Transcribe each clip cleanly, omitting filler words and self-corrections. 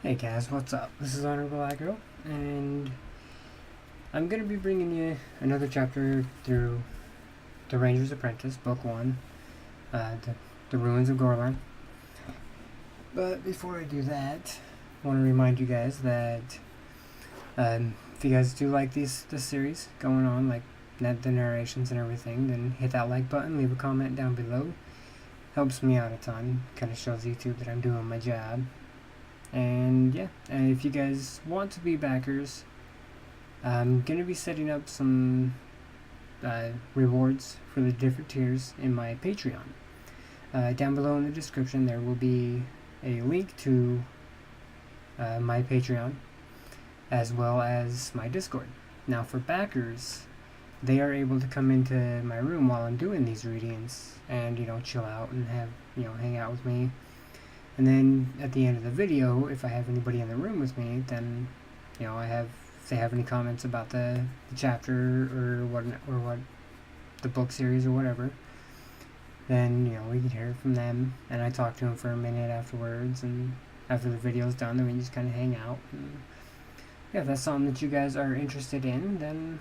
Hey guys, what's up? This is honorableaggro, and I'm going to be bringing you another chapter through The Ranger's Apprentice, Book 1, the Ruins of Gorlan. But before I do that, I want to remind you guys that if you guys do like this series going on, like the narrations and everything, then hit that like button, leave a comment down below. Helps me out a ton, kind of shows YouTube that I'm doing my job. And yeah, if you guys want to be backers, I'm going to be setting up some rewards for the different tiers in my Patreon. Down below in the description there will be a link to my Patreon as well as my Discord. Now for backers, they are able to come into my room while I'm doing these readings and, chill out and have, hang out with me. And then at the end of the video, if I have anybody in the room with me, then, if they have any comments about the chapter or what the book series or whatever, then, we can hear from them. And I talk to them for a minute afterwards, and after the video's done, then we just kind of hang out. And yeah, if that's something that you guys are interested in, then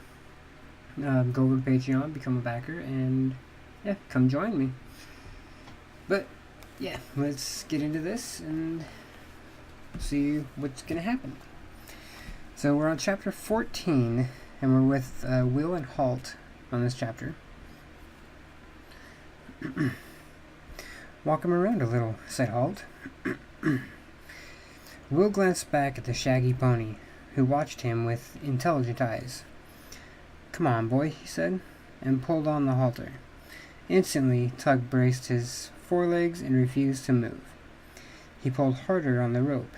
go over to Patreon, become a backer, and yeah, come join me. But yeah, let's get into this and see what's going to happen. So we're on chapter 14, and we're with Will and Halt on this chapter. Walk him around a little, said Halt. Will glanced back at the shaggy pony, who watched him with intelligent eyes. Come on, boy, he said, and pulled on the halter. Instantly, Tug braced his forelegs and refused to move. He pulled harder on the rope,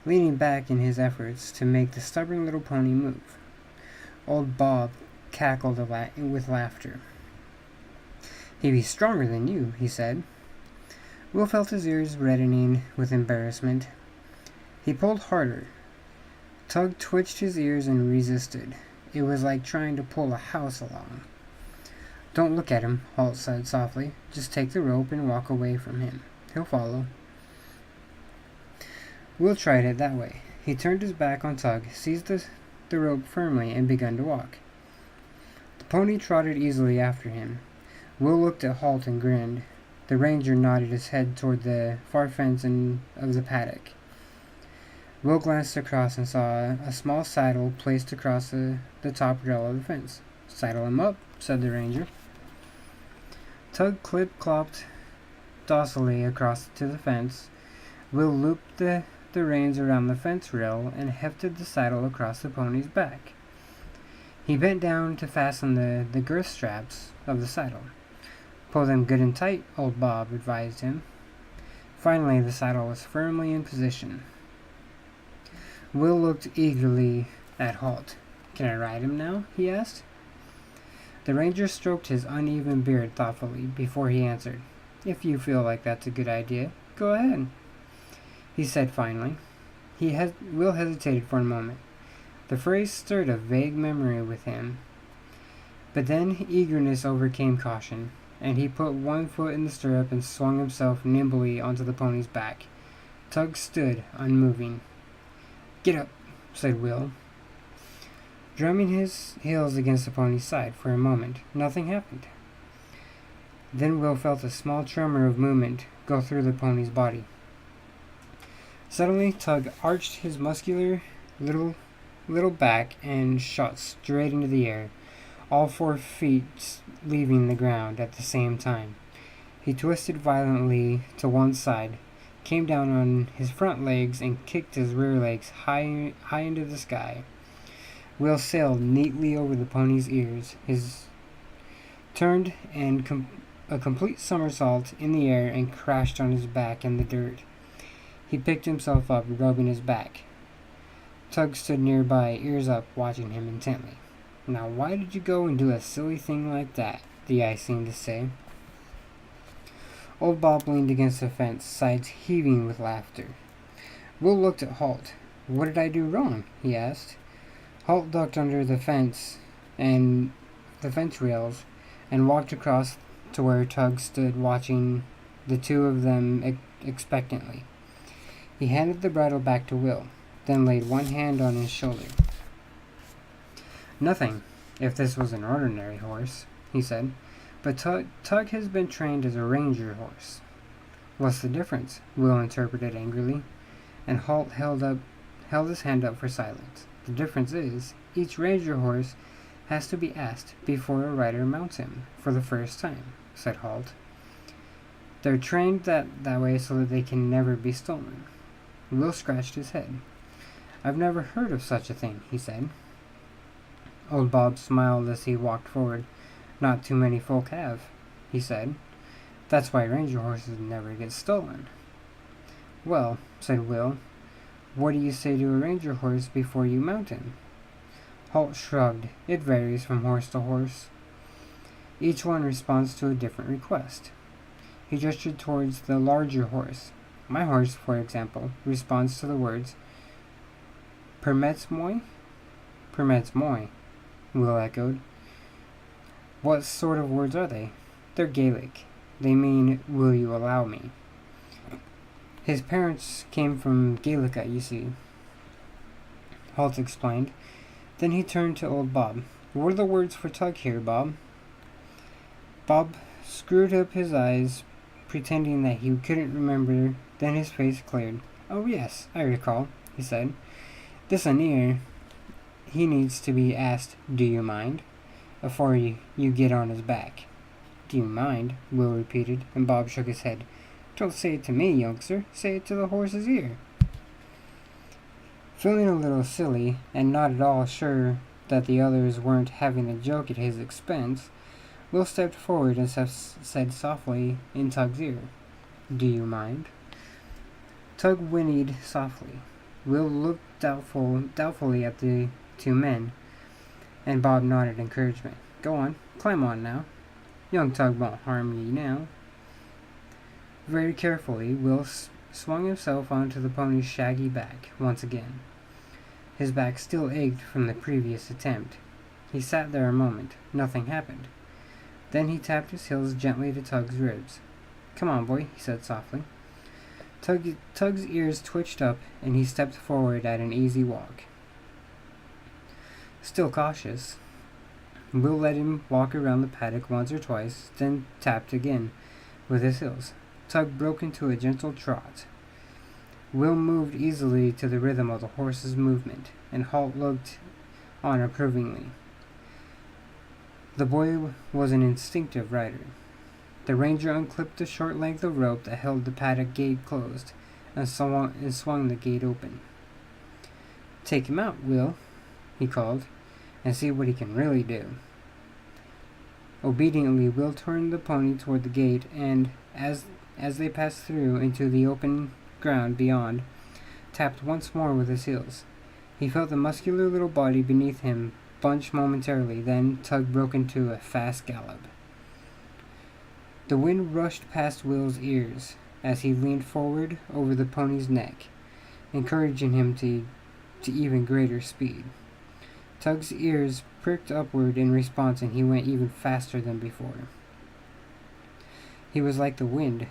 leaning back in his efforts to make the stubborn little pony move. Old Bob cackled with laughter. He'd be stronger than you, he said. Will felt his ears reddening with embarrassment. He pulled harder. Tug twitched his ears and resisted. It was like trying to pull a house along. Don't look at him, Halt said softly. Just take the rope and walk away from him. He'll follow. Will tried it that way. He turned his back on Tug, seized the rope firmly, and began to walk. The pony trotted easily after him. Will looked at Halt and grinned. The ranger nodded his head toward the far fence of the paddock. Will glanced across and saw a small saddle placed across the top rail of the fence. Saddle him up, said the ranger. Tug clip-clopped docilely across to the fence. Will looped the reins around the fence rail and hefted the saddle across the pony's back. He bent down to fasten the girth straps of the saddle. Pull them good and tight, old Bob advised him. Finally, the saddle was firmly in position. Will looked eagerly at Halt. Can I ride him now? He asked. The ranger stroked his uneven beard thoughtfully before he answered. If you feel like that's a good idea, go ahead, he said finally. Will hesitated for a moment. The phrase stirred a vague memory with him. But then eagerness overcame caution, and he put one foot in the stirrup and swung himself nimbly onto the pony's back. Tug stood, unmoving. Get up, said Will. Drumming his heels against the pony's side for a moment, nothing happened. Then Will felt a small tremor of movement go through the pony's body. Suddenly, Tug arched his muscular little back and shot straight into the air, all 4 feet leaving the ground at the same time. He twisted violently to one side, came down on his front legs, and kicked his rear legs high into the sky. Will sailed neatly over the pony's ears, turned and a complete somersault in the air and crashed on his back in the dirt. He picked himself up, rubbing his back. Tug stood nearby, ears up, watching him intently. Now why did you go and do a silly thing like that? The eye seemed to say. Old Bob leaned against the fence, sides heaving with laughter. Will looked at Halt. What did I do wrong? He asked. Halt ducked under the fence rails and walked across to where Tug stood watching the two of them expectantly. He handed the bridle back to Will, then laid one hand on his shoulder. "Nothing, if this was an ordinary horse," he said, "but Tug has been trained as a ranger horse." "What's the difference?" Will interpreted angrily, and Halt held his hand up for silence. "The difference is, each ranger horse has to be asked before a rider mounts him for the first time," said Halt. "They're trained that way so that they can never be stolen." Will scratched his head. "I've never heard of such a thing," he said. Old Bob smiled as he walked forward. "Not too many folk have," he said. "That's why ranger horses never get stolen." "Well," said Will, "what do you say to a ranger horse before you mount him?" Halt shrugged. "It varies from horse to horse. Each one responds to a different request." He gestured towards the larger horse. "My horse, for example, responds to the words, 'Permets moi?'" "Permets moi," Will echoed. "What sort of words are they?" "They're Gaelic. They mean, 'Will you allow me?'" "His parents came from Gaelica, you see," Halt explained. Then he turned to old Bob. "What are the words for Tug here, Bob?" Bob screwed up his eyes, pretending that he couldn't remember. Then his face cleared. "Oh yes, I recall," he said. "This Anir, he needs to be asked, 'Do you mind?' before you get on his back." "Do you mind?" Will repeated, and Bob shook his head. "Don't say it to me, youngster. Say it to the horse's ear." Feeling a little silly, and not at all sure that the others weren't having a joke at his expense, Will stepped forward and said softly in Tug's ear, "Do you mind?" Tug whinnied softly. Will looked doubtfully at the two men, and Bob nodded encouragement. "Go on, climb on now. Young Tug won't harm ye now." Very carefully, Will swung himself onto the pony's shaggy back once again. His back still ached from the previous attempt. He sat there a moment. Nothing happened. Then he tapped his heels gently to Tug's ribs. "Come on, boy," he said softly. Tug's ears twitched up, and he stepped forward at an easy walk. Still cautious, Will let him walk around the paddock once or twice, then tapped again with his heels. Tug broke into a gentle trot. Will moved easily to the rhythm of the horse's movement, and Halt looked on approvingly. The boy was an instinctive rider. The ranger unclipped the short length of rope that held the paddock gate closed, and swung the gate open. "Take him out, Will," he called, "and see what he can really do." Obediently, Will turned the pony toward the gate, and, as they passed through into the open ground beyond, tapped once more with his heels. He felt the muscular little body beneath him bunch momentarily, then Tug broke into a fast gallop. The wind rushed past Will's ears as he leaned forward over the pony's neck, encouraging him to even greater speed. Tug's ears pricked upward in response, and he went even faster than before. He was like the wind.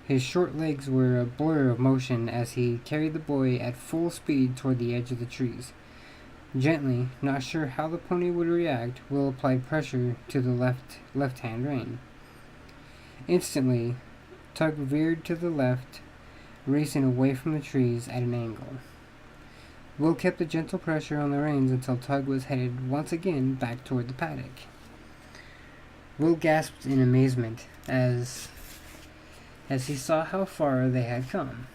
His short legs were a blur of motion as he carried the boy at full speed toward the edge of the trees. Gently, not sure how the pony would react, Will applied pressure to the left-hand rein. Instantly, Tug veered to the left, racing away from the trees at an angle. Will kept a gentle pressure on the reins until Tug was headed once again back toward the paddock. Will gasped in amazement as he saw how far they had come.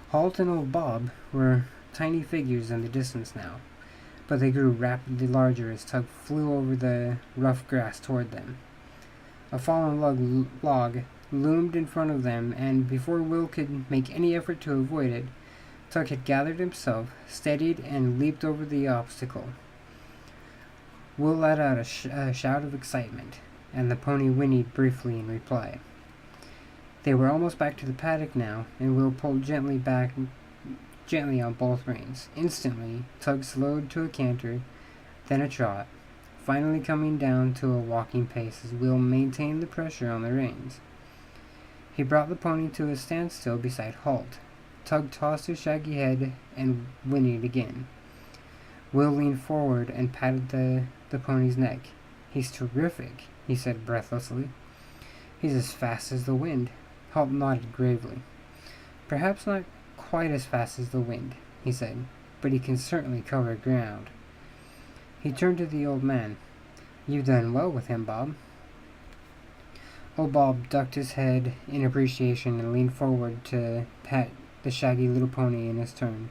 Halt and old Bob were tiny figures in the distance now, but they grew rapidly larger as Tug flew over the rough grass toward them. A fallen log loomed in front of them, and before Will could make any effort to avoid it, Tug had gathered himself, steadied, and leaped over the obstacle. Will let out a shout of excitement, and the pony whinnied briefly in reply. They were almost back to the paddock now, and Will pulled gently on both reins. Instantly, Tug slowed to a canter, then a trot, finally coming down to a walking pace as Will maintained the pressure on the reins. He brought the pony to a standstill beside Halt. Tug tossed his shaggy head and whinnied again. Will leaned forward and patted the pony's neck. "He's terrific," he said breathlessly. "He's as fast as the wind." Halt nodded gravely. "Perhaps not quite as fast as the wind," he said, "but he can certainly cover ground." He turned to the old man. "You've done well with him, Bob." Old Bob ducked his head in appreciation and leaned forward to pat the shaggy little pony in his turn.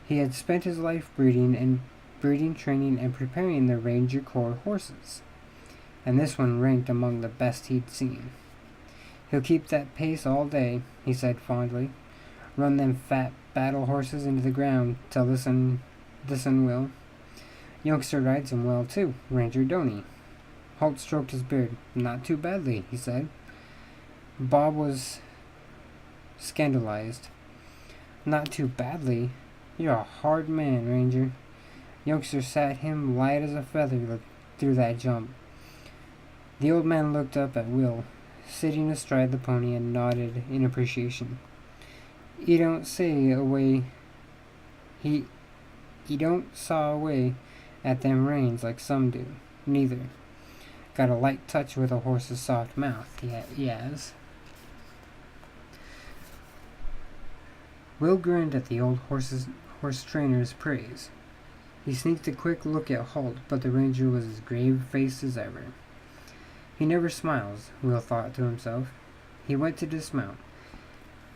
He had spent his life breeding, training, and preparing the Ranger Corps horses, and this one ranked among the best he'd seen. "He'll keep that pace all day," he said fondly. "Run them fat battle horses into the ground till the sun will. Youngster rides him well too, Ranger, don't he?" Halt stroked his beard. "Not too badly," he said. Bob was scandalized. "Not too badly? You're a hard man, Ranger. Youngster sat him light as a feather through that jump." The old man looked up at Will, sitting astride the pony, and nodded in appreciation. He don't saw away at them reins like some do, neither. Got a light touch with a horse's soft mouth, he has. Will grinned at the old horse trainer's praise. He sneaked a quick look at Halt, but the ranger was as grave-faced as ever. He never smiles, Will thought to himself. He went to dismount,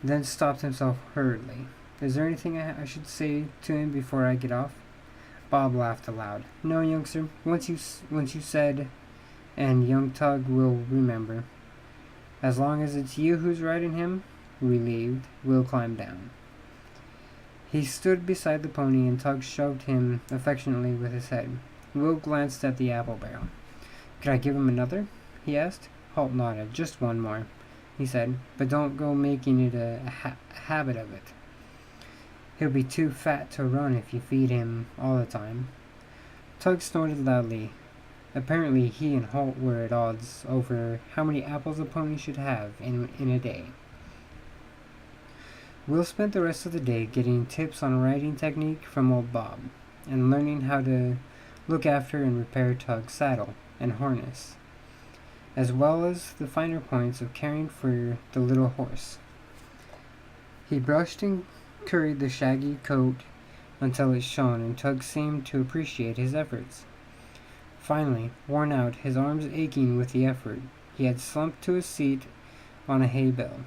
then stopped himself hurriedly. "Is there anything I should say to him before I get off?" Bob laughed aloud. "No, youngster. Once you said, and young Tug will remember. As long as it's you who's riding him." Relieved, Will climbed down. He stood beside the pony, and Tug shoved him affectionately with his head. Will glanced at the apple barrel. "Could I give him another?" he asked. Halt nodded. "Just one more," he said, "but don't go making it a habit of it. He'll be too fat to run if you feed him all the time." Tug snorted loudly. Apparently he and Halt were at odds over how many apples a pony should have in a day. Will spent the rest of the day getting tips on riding technique from old Bob, and learning how to look after and repair Tug's saddle and harness, as well as the finer points of caring for the little horse. He brushed and curried the shaggy coat until it shone, and Tug seemed to appreciate his efforts. Finally, worn out, his arms aching with the effort, he had slumped to a seat on a hay bale,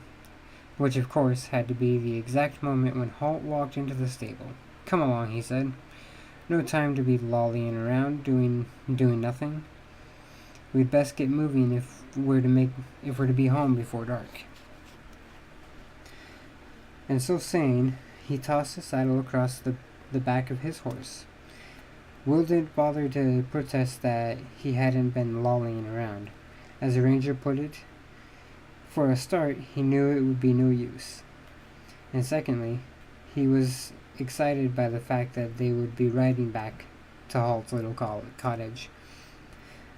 which of course had to be the exact moment when Halt walked into the stable. "Come along," he said. "No time to be lollying around doing nothing. We'd best get moving if we're to be home before dark." And so saying, he tossed the saddle across the back of his horse. Will didn't bother to protest that he hadn't been lollying around. As the ranger put it, for a start, he knew it would be no use. And secondly, he was excited by the fact that they would be riding back to Halt's little cottage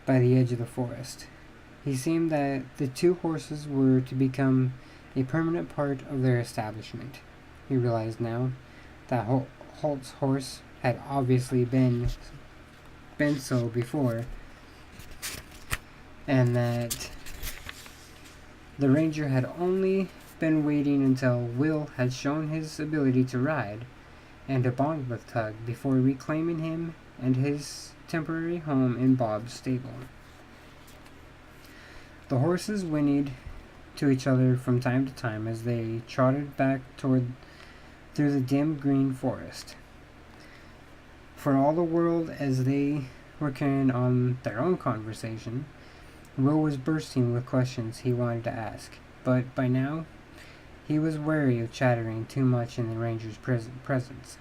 by the edge of the forest. He seemed that the two horses were to become a permanent part of their establishment. He realized now that Halt's horse had obviously been so before, and that the ranger had only been waiting until Will had shown his ability to ride and to bond with Tug before reclaiming him and his temporary home in Bob's stable. The horses whinnied to each other from time to time as they trotted back through the dim green forest. For all the world as they were carrying on their own conversation, Will was bursting with questions he wanted to ask, but by now he was wary of chattering too much in the ranger's presence.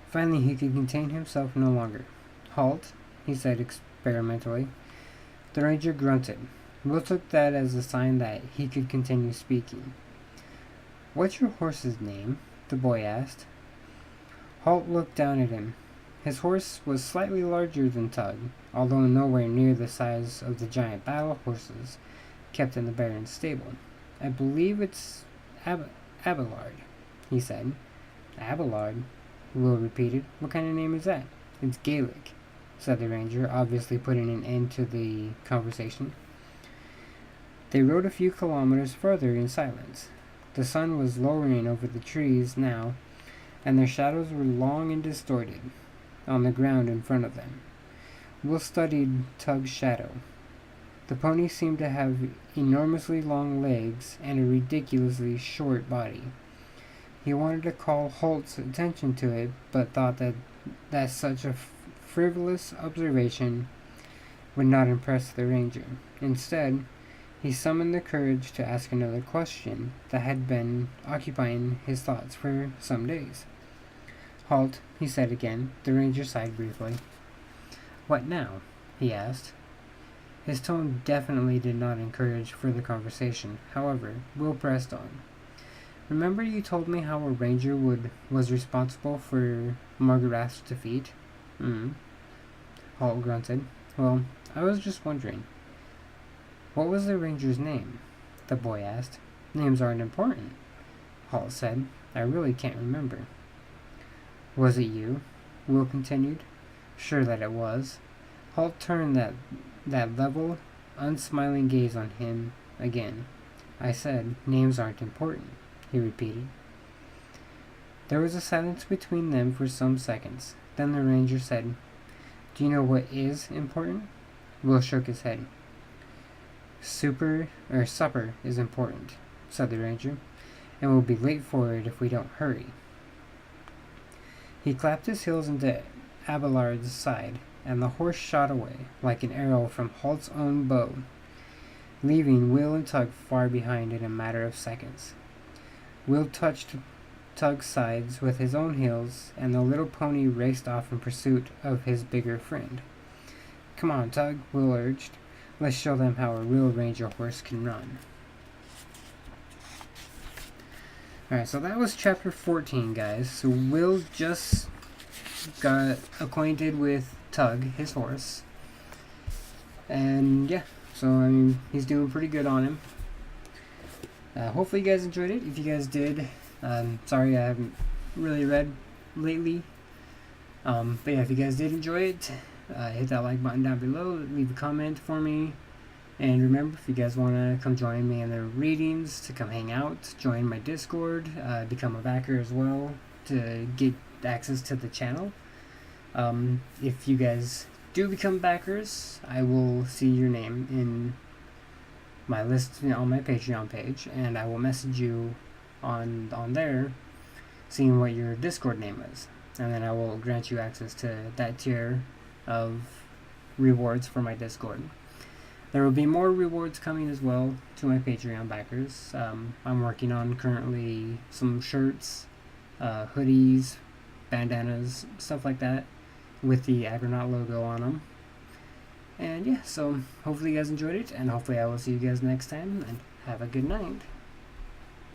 Finally he could contain himself no longer. "Halt," he said experimentally. The ranger grunted. Will took that as a sign that he could continue speaking. "What's your horse's name?" the boy asked. Halt looked down at him. His horse was slightly larger than Tug, although nowhere near the size of the giant battle horses kept in the Baron's stable. I believe it's Abelard, he said. Abelard? Will repeated. What kind of name is that? It's Gaelic, said the ranger, obviously putting an end to the conversation. They rode a few kilometers further in silence. The sun was lowering over the trees now, and their shadows were long and distorted on the ground in front of them. Will studied Tug's shadow. The pony seemed to have enormously long legs and a ridiculously short body. He wanted to call Holt's attention to it, but thought that such a frivolous observation would not impress the ranger. Instead, he summoned the courage to ask another question that had been occupying his thoughts for some days. Halt, he said again. The ranger sighed briefly. What now? He asked. His tone definitely did not encourage further conversation. However, Will pressed on. Remember you told me how a ranger was responsible for Margaret's defeat? Halt grunted. Well, I was just wondering. What was the ranger's name? The boy asked. Names aren't important, Halt said. I really can't remember. Was it you? Will continued. Sure that it was. Halt turned that level, unsmiling gaze on him again. I said, names aren't important, he repeated. There was a silence between them for some seconds. Then the ranger said, Do you know what is important? Will shook his head. Supper is important, said the ranger, and we'll be late for it if we don't hurry. He clapped his heels into Abelard's side, and the horse shot away like an arrow from Halt's own bow, leaving Will and Tug far behind in a matter of seconds. Will touched Tug's sides with his own heels, and the little pony raced off in pursuit of his bigger friend. Come on, Tug, Will urged. Let's show them how a real ranger horse can run. Alright, so that was chapter 14, guys. So Will just got acquainted with Tug, his horse. And yeah, so I mean, he's doing pretty good on him. Hopefully you guys enjoyed it. If you guys did, sorry I haven't really read lately. But yeah, if you guys did enjoy it, hit that like button down below, leave a comment for me. And remember, if you guys want to come join me in the readings, to come hang out, join my Discord, become a backer as well, to get access to the channel. If you guys do become backers, I will see your name in my list on my Patreon page, and I will message you on there, seeing what your Discord name is, and then I will grant you access to that tier of rewards for my Discord. There will be more rewards coming as well to my Patreon backers. I'm working on currently some shirts, hoodies, bandanas, stuff like that, with the Agronaut logo on them. And yeah, so hopefully you guys enjoyed it, and hopefully I will see you guys next time, and have a good night.